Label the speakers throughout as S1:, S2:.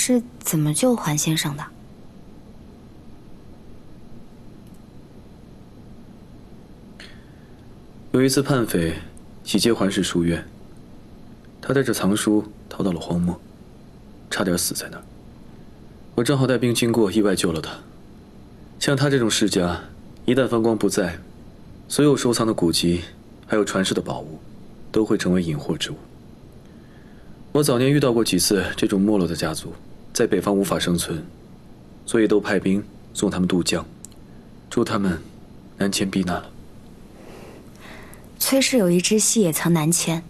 S1: 是怎么救环先生的？
S2: 有一次叛匪袭击环氏书院，他带着藏书逃到了荒漠，差点死在那儿。我正好带兵经过，意外救了他。像他这种世家，一旦方光不在，所有收藏的古籍，还有传世的宝物，都会成为引祸之物。我早年遇到过几次这种没落的家族，在北方无法生存，所以都派兵送他们渡江，助他们南迁避难了。
S1: 崔氏有一支系也曾南迁，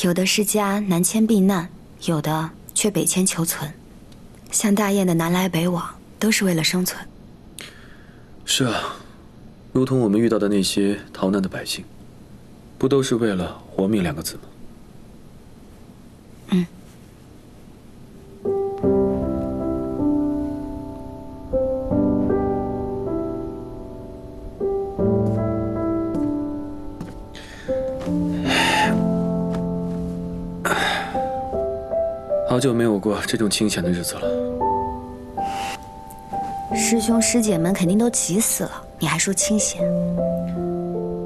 S1: 有的世家南迁避难，有的却北迁求存。像大雁的南来北往，都是为了生存。
S2: 是啊，如同我们遇到的那些逃难的百姓，不都是为了活命2个字吗？
S1: 嗯。
S2: 好久没有过这种清闲的日子了。
S1: 师兄师姐们肯定都急死了，你还说清闲？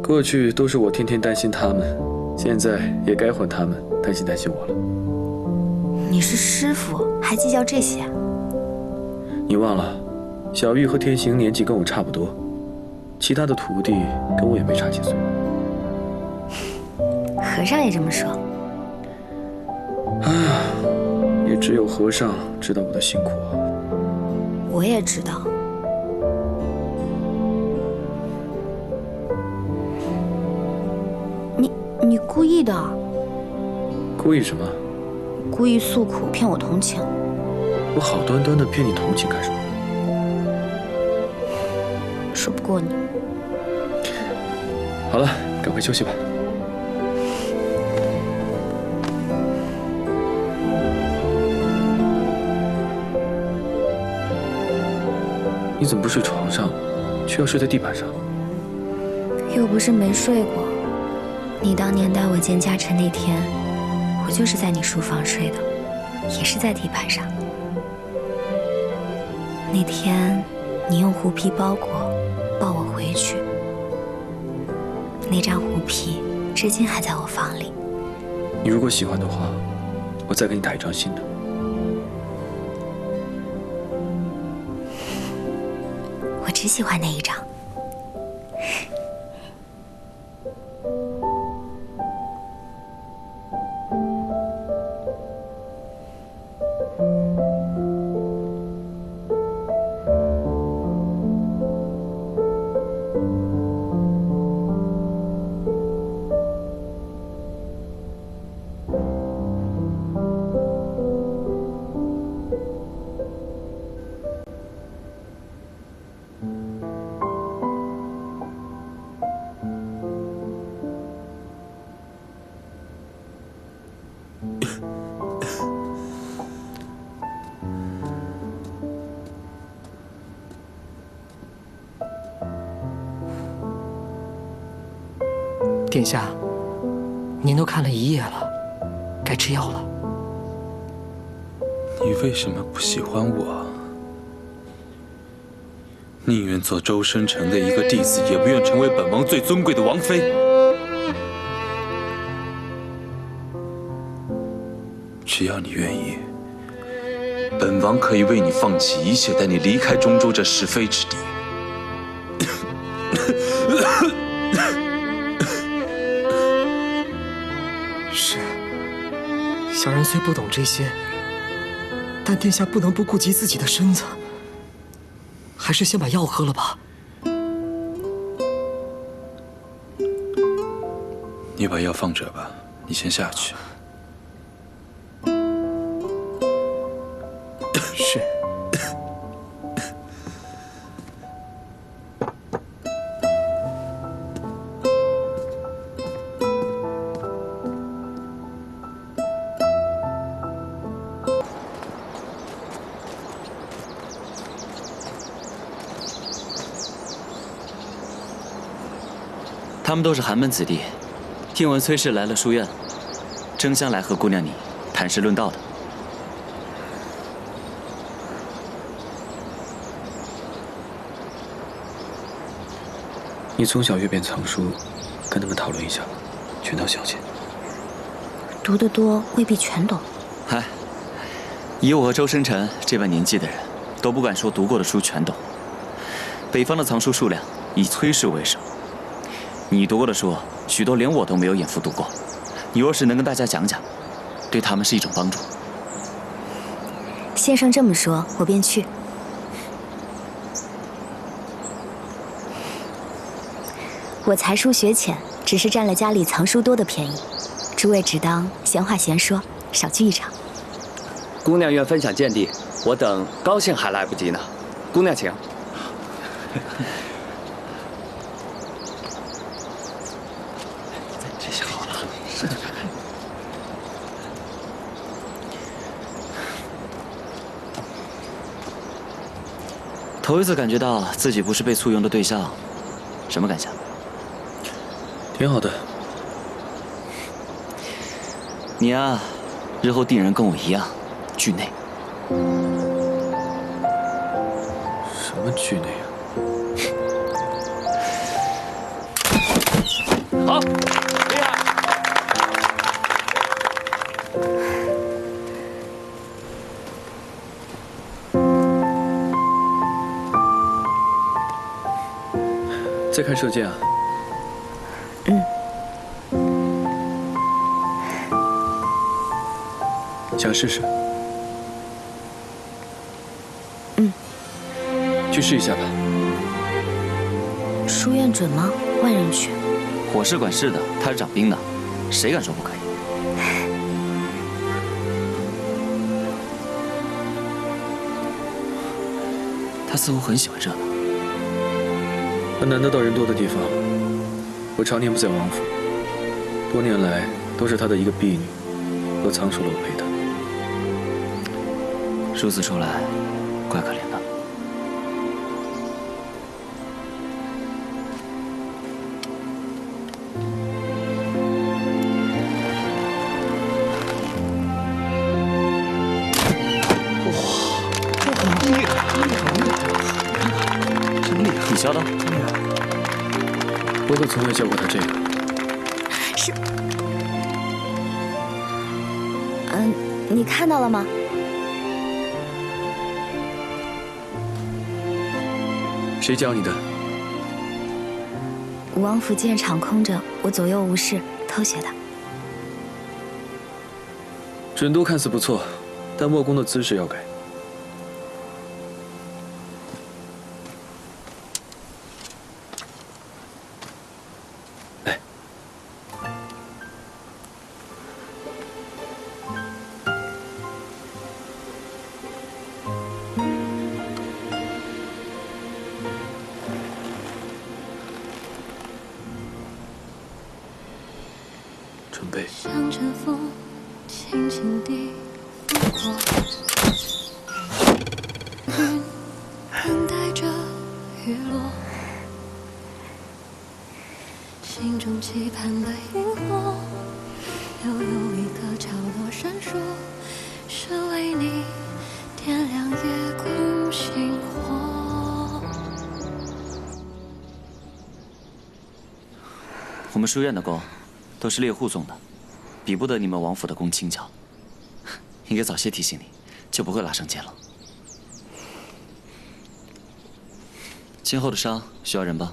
S2: 过去都是我天天担心他们，现在也该换他们担心我了。
S1: 你是师傅，还计较这些？
S2: 你忘了，小玉和天行年纪跟我差不多，其他的徒弟跟我也没差几岁。
S1: 和尚也这么说。
S2: 也只有和尚知道我的辛苦啊。
S1: 我也知道。你故意的？
S2: 故意什么？
S1: 故意诉苦骗我同情。
S2: 我好端端的骗你同情干什么？
S1: 说不过你。
S2: 好了，赶快休息吧。你怎么不睡床上，却要睡在地板上？
S1: 又不是没睡过。你当年带我见家辰那天，我就是在你书房睡的，也是在地板上。那天你用狐皮包裹抱我回去，那张狐皮至今还在我房里。
S2: 你如果喜欢的话，我再给你打一张新的。
S1: 我只喜欢那一张。
S3: 殿下，您都看了一夜了，该吃药了。
S4: 你为什么不喜欢我？宁愿做周生城的一个弟子，也不愿成为本王最尊贵的王妃。只要你愿意，本王可以为你放弃一切，带你离开中州这是非之地。
S3: 是，小人虽不懂这些，但殿下不能不顾及自己的身子，还是先把药喝了吧。
S4: 你把药放这吧，你先下去。
S3: 是。
S5: 他们都是寒门子弟，听闻崔氏来了书院，争相来和姑娘你谈诗论道的。
S2: 你从小阅遍藏书，跟他们讨论一下，全当消遣。
S1: 读得多未必全懂。
S5: 嗨，以我和周生辰这般年纪的人，都不敢说读过的书全懂。北方的藏书数量以崔氏为首，你读过的书，许多连我都没有眼福读过。你若是能跟大家讲讲，对他们是一种帮助。
S1: 先生这么说，我便去。我才疏学浅，只是占了家里藏书多的便宜。诸位只当闲话闲说，少聚一场。
S6: 姑娘愿分享见地，我等高兴还来不及呢。姑娘请。
S5: 这下好了。头一次感觉到自己不是被簇拥的对象，什么感想？
S2: 挺好的。
S5: 你啊，日后定人跟我一样，惧内。
S2: 什么惧内啊？
S6: 好，厉害！
S2: 在看射箭啊？想试试？去试一下吧。
S1: 书院准吗？万人去。
S5: 我是管事的，他是掌兵的，谁敢说不可以？他似乎很喜欢热闹。
S2: 很难得到人多的地方。我常年不在王府，多年来都是他的一个婢女和藏书楼陪他。
S5: 如此说来，怪可怜的。你教的？
S2: 我可从未教过他这个。
S1: 是，你看到了吗？
S2: 谁教你的？
S1: 王府剑场空着，我左右无事，偷学的。
S2: 准度看似不错，但握弓的姿势要改。来，准备。
S7: 向着风，轻轻地拂过，云等待着雨落，心中期盼的萤火，又有一个角落闪烁，是为你点亮夜空星火。
S5: 我们书院的弓都是猎户送的，比不得你们王府的弓轻巧。应该早些提醒你，就不会拉上箭了。今后的伤需要人帮。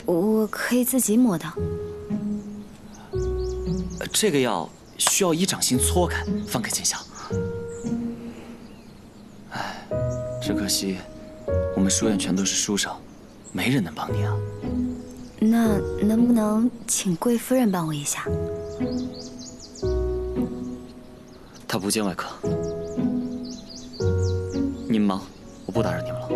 S1: 我可以自己抹的。
S5: 这个药需要以掌心搓开，方可见效。唉，只可惜我们书院全都是书生，没人能帮你啊。
S1: 那能不能请贵夫人帮我一下？
S5: 她不见外客。你们忙，我不打扰你们了。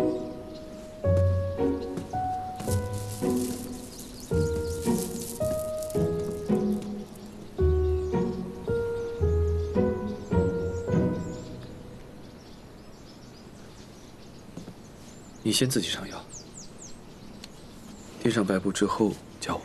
S2: 你先自己上药，垫上白布之后教我。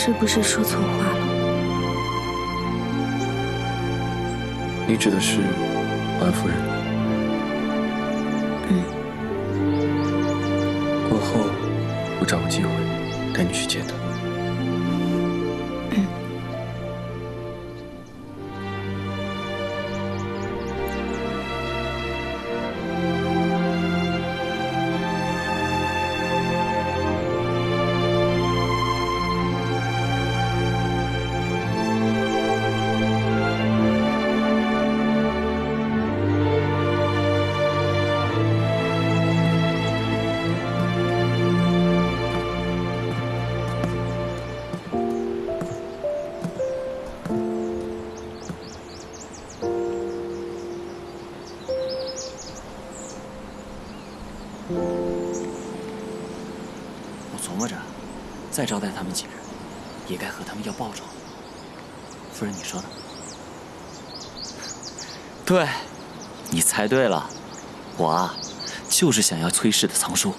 S1: 是不是说错话了？
S2: 你指的是华夫人？过后，我找个机会带你去见她。
S5: 我琢磨着，再招待他们几人，也该和他们要报酬。夫人，你说呢？对，你猜对了，我啊，就是想要崔氏的藏书，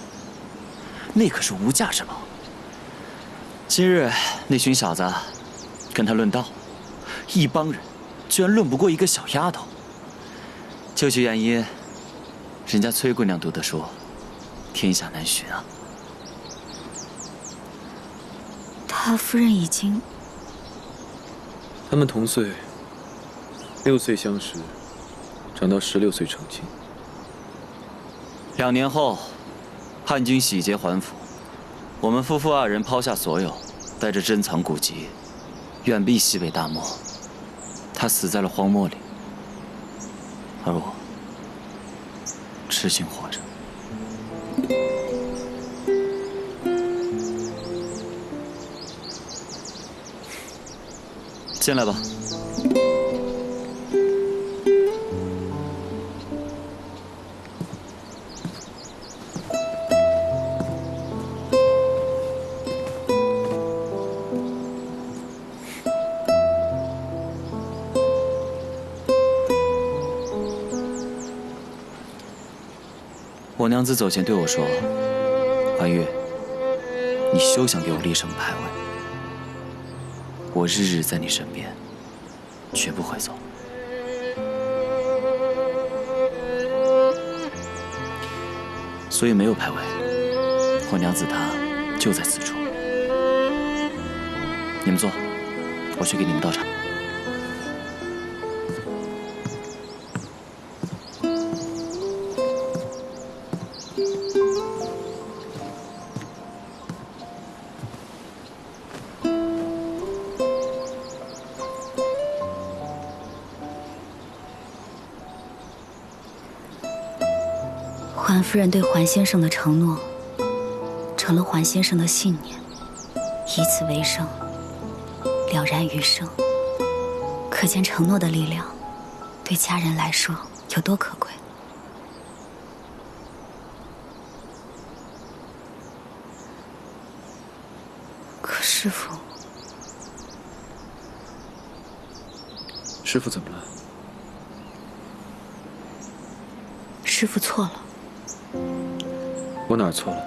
S5: 那可是无价之宝。今日那群小子跟他论道，一帮人居然论不过一个小丫头。究其原因，人家崔姑娘读的书，天下难寻啊。
S1: 他夫人已经……
S2: 他们同岁，6岁相识，长到16岁成亲。
S5: 2年后，汉军洗劫还府，我们夫妇2人抛下所有，带着珍藏古籍，远避西北大漠。他死在了荒漠里，而我痴心活着。进来吧。我娘子走前对我说：“怀玉，你休想给我立什么牌位。我日日在你身边，绝不会走。”所以没有牌位，我娘子她就在此处。你们坐，我去给你们倒茶。
S1: 环夫人对环先生的承诺，成了环先生的信念，以此为生，了然余生。可见承诺的力量，对家人来说有多可贵。可师父，
S2: 师父怎么了？
S1: 师父错了。
S2: 我哪儿错了？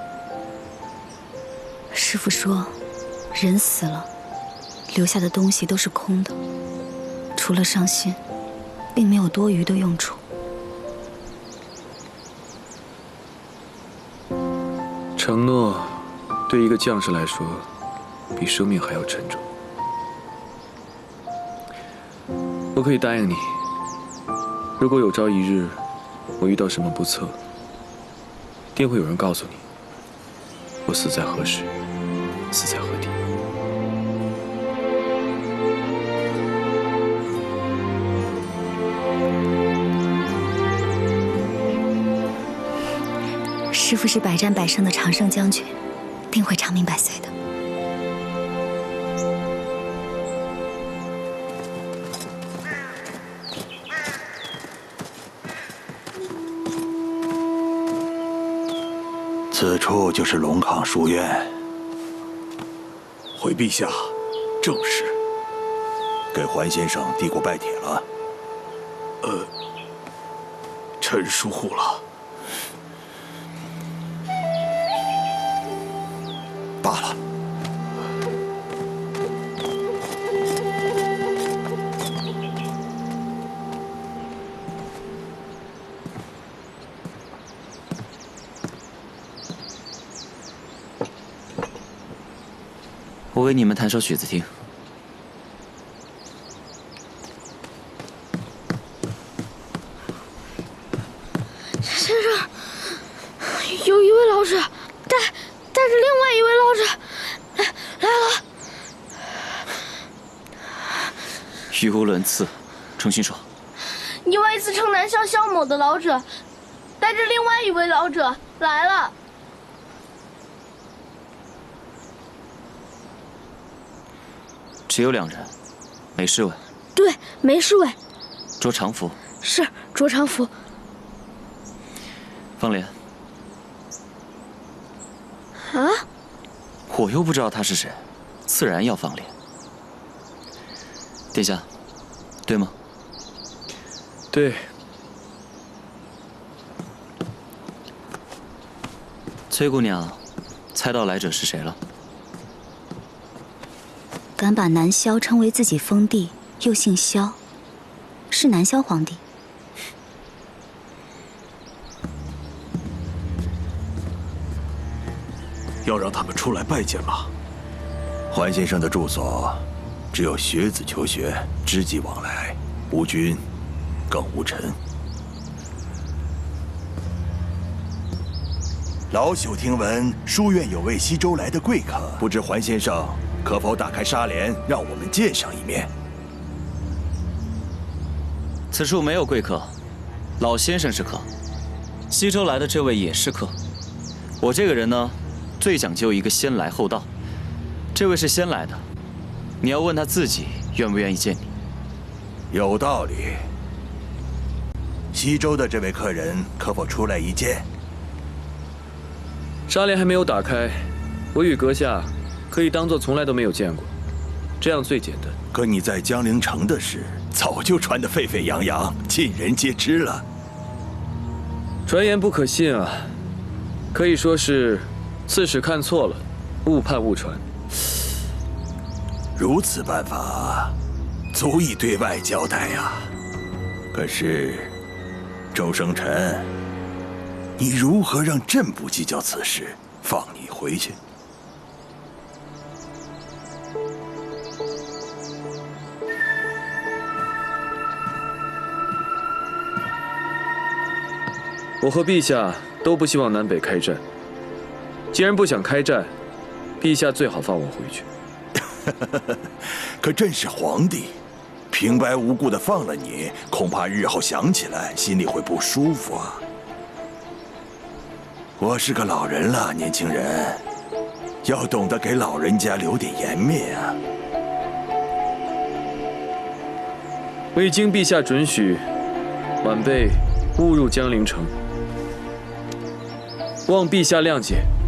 S1: 师父说，人死了，留下的东西都是空的，除了伤心，并没有多余的用处。
S2: 承诺，对一个将士来说，比生命还要沉重。我可以答应你，如果有朝一日我遇到什么不测，定会有人告诉你，我死在何时，死在何地。
S1: 师父是百战百胜的常胜将军，定会长命百岁的。
S8: 此处就是龙亢书院。回陛下，正是。给环先生递过拜帖了。
S9: 臣疏忽了。
S8: 罢了。
S5: 我给你们弹首曲子听。
S10: 先生，有一位老者带着另外一位老者来了。
S5: 语无伦次，重新说。
S10: 一位自称南乡萧某的老者带着另外一位老者来了。
S5: 只有2人，没侍卫。
S10: 对，没侍卫。
S5: 着常服。
S10: 是，着常服。
S5: 放脸。
S10: 啊？
S5: 我又不知道他是谁，自然要放脸。殿下，对吗？
S2: 对。
S5: 崔姑娘，猜到来者是谁了？
S1: 敢把南萧称为自己封地，又姓萧，是南萧皇帝。
S9: 要让他们出来拜见吗？
S8: 桓先生的住所，只有学子求学，知己往来，无君，更无臣。老朽听闻书院有位西周来的贵客，不知桓先生可否打开纱帘，让我们见上一面？
S5: 此处没有贵客，老先生是客，西周来的这位也是客。我这个人呢，最讲究一个先来后到。这位是先来的，你要问他自己愿不愿意见你。
S8: 有道理。西周的这位客人可否出来一见？
S2: 纱帘还没有打开，我与阁下可以当作从来都没有见过，这样最简单。
S8: 可你在江陵城的事早就传得沸沸扬扬，尽人皆知了。
S2: 传言不可信啊，可以说是刺史看错了，误判误传。
S8: 如此办法，足以对外交代呀。可是，周生辰，你如何让朕不计较此事，放你回去？
S2: 我和陛下都不希望南北开战。既然不想开战，陛下最好放我回去。
S8: 可朕是皇帝，平白无故的放了你，恐怕日后想起来心里会不舒服啊。我是个老人了，年轻人，要懂得给老人家留点颜面啊。
S2: 未经陛下准许，晚辈误入江陵城，望陛下谅解。